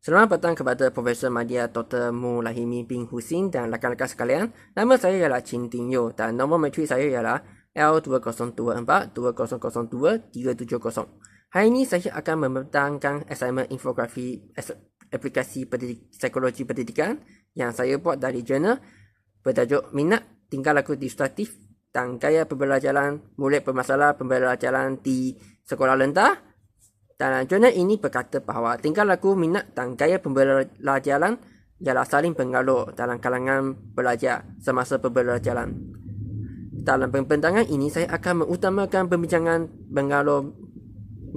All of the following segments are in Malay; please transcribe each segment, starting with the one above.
Selamat petang kepada Profesor Madya Dr. Mulahimi bin Husin dan rakan-rakan sekalian. Nama saya ialah Chin Ting Yo dan nombor matrik saya ialah L2024-2002-370. Hari ini saya akan membentangkan assignment infografi aplikasi psikologi pendidikan yang saya buat dari jurnal bertajuk Minat, Tingkah Laku Distruktif dan Gaya Pembelajaran Murid Bermasalah Pembelajaran di Sekolah Rendah. Dalam jurnal ini berkata bahawa tingkah laku, minat dan gaya pembelajaran ialah saling pengaruh dalam kalangan belajar semasa pembelajaran. Dalam pembentangan ini, saya akan mengutamakan pembincangan pengaruh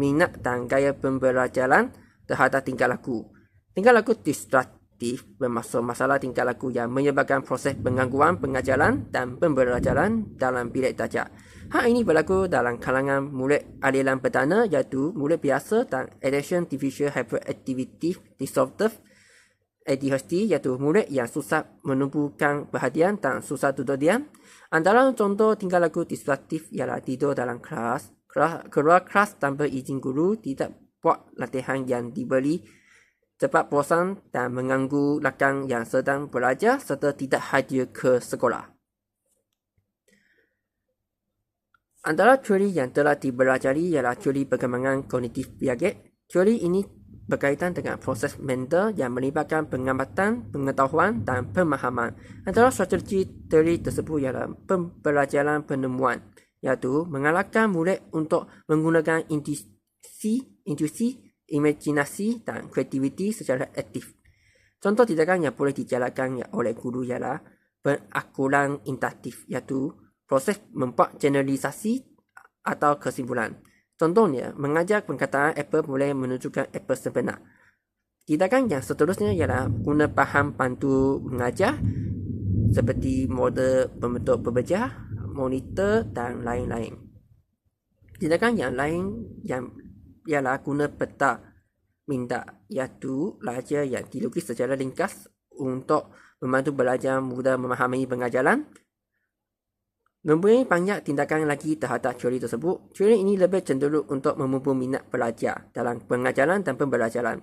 minat dan gaya pembelajaran terhadap tingkah laku. Tingkah laku distruktif bermaksud masalah tingkah laku yang menyebabkan proses penggangguan pengajaran dan pembelajaran dalam bilik belajar. Hal ini berlaku dalam kalangan murid aliran perdana iaitu murid biasa dan Attention Deficit Hyperactivity Disorder ADHD iaitu murid yang susah menumpukan perhatian dan susah duduk diam. Antara contoh tingkah laku distruktif ialah tidur dalam kelas, keluar kelas tanpa izin guru, tidak buat latihan yang diberi, cepat bosan dan mengganggu rakan yang sedang belajar serta tidak hadir ke sekolah. Antara teori yang telah dipelajari ialah teori perkembangan kognitif Piaget. Teori ini berkaitan dengan proses mental yang melibatkan pengamatan, pengetahuan dan pemahaman. Antara strategi teori tersebut ialah pembelajaran penemuan, iaitu mengalahkan murid untuk menggunakan intuisi, imajinasi dan kreativiti secara aktif. Contoh tindakan yang boleh dijalankan oleh guru ialah pengakulan interaktif, iaitu proses membuat generalisasi atau kesimpulan. Contohnya, mengajar perkataan apple boleh menunjukkan apple sebenar. Tindakan yang seterusnya ialah guna bahan bantu mengajar seperti model pembentuk pembelajar, monitor dan lain-lain. Tindakan yang lain ialah guna peta minda, iaitu belajar yang dilukis secara ringkas untuk membantu belajar mudah memahami pengajaran. Mempunyai banyak tindakan lagi terhadap teori tersebut. Teori ini lebih cenderung untuk memupuk minat pelajar dalam pengajaran dan pembelajaran.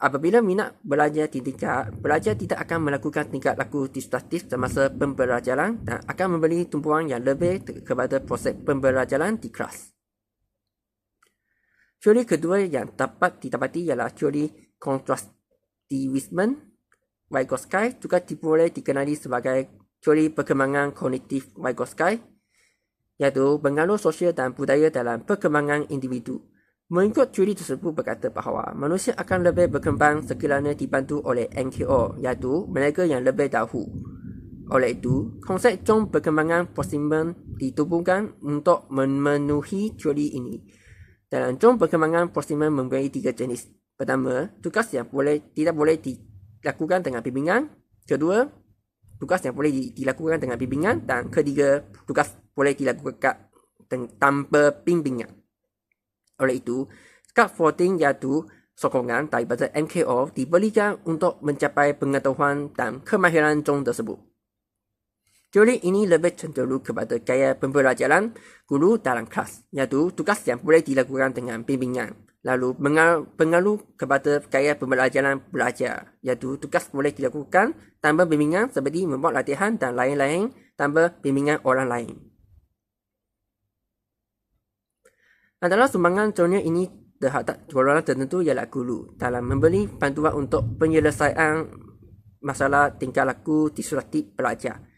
Apabila minat belajar ditingkat, pelajar tidak akan melakukan tingkah laku distruktif semasa pembelajaran dan akan memberi tumpuan yang lebih kepada proses pembelajaran di kelas. Teori kedua yang dapat didapati ialah teori konstruktivisme Vygotsky, juga boleh dikenali sebagai teori perkembangan kognitif Vygotsky, iaitu pengaruh sosial dan budaya dalam perkembangan individu. Mengikut teori tersebut berkata bahawa manusia akan lebih berkembang sekiranya dibantu oleh NKO, iaitu mereka yang lebih dahulu. Oleh itu, konsep jom perkembangan proximal ditubuhkan untuk memenuhi teori ini. Dalam jom perkembangan proximal mempunyai 3 jenis. Pertama, tugas yang tidak boleh dilakukan dengan bimbingan. Kedua, tugas yang boleh dilakukan dengan bimbingan. Dan ketiga, tugas boleh dilakukan tanpa bimbingan. Oleh itu, scaffolding iaitu sokongan daripada MKO diberikan untuk mencapai pengetahuan dan kemahiran jom tersebut. Teori ini lebih cenderung kepada gaya pembelajaran guru dalam kelas, iaitu tugas yang boleh dilakukan dengan bimbingan. Lalu pengaruh kepada gaya pembelajaran belajar, iaitu tugas boleh dilakukan tanpa bimbingan seperti membuat latihan dan lain-lain tanpa bimbingan orang lain. Antara sumbangan teori ini terhadap golongan tertentu ialah guru dalam memberi bantuan untuk penyelesaian masalah tingkah laku distruktif pelajar.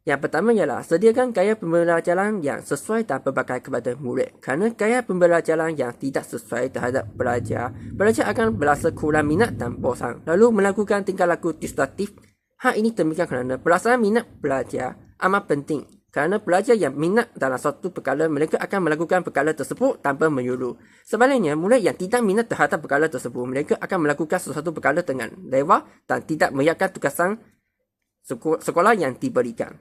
Yang pertama ialah sediakan gaya pembelajaran yang sesuai dan berbagai kepada murid. Kerana gaya pembelajaran yang tidak sesuai terhadap pelajar akan berasa kurang minat dan bosan, lalu melakukan tingkah laku distruktif. Hal ini demikian kerana pelaksanaan minat belajar amat penting. Kerana pelajar yang minat dalam suatu perkara, mereka akan melakukan perkara tersebut tanpa menyuruh. Sebaliknya, murid yang tidak minat terhadap perkara tersebut, mereka akan melakukan sesuatu perkara dengan lewat dan tidak menyiapkan tugasan sekolah yang diberikan.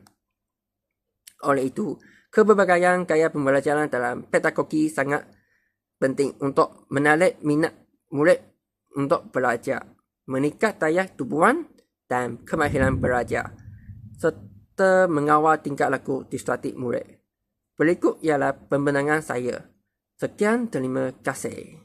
Oleh itu, keberbagian gaya pembelajaran dalam pedagogi sangat penting untuk menarik minat murid untuk belajar, meningkat daya tubuhan dan kemahiran belajar, serta mengawal tingkah laku distruktif murid. Berikut ialah pembentangan saya. Sekian, terima kasih.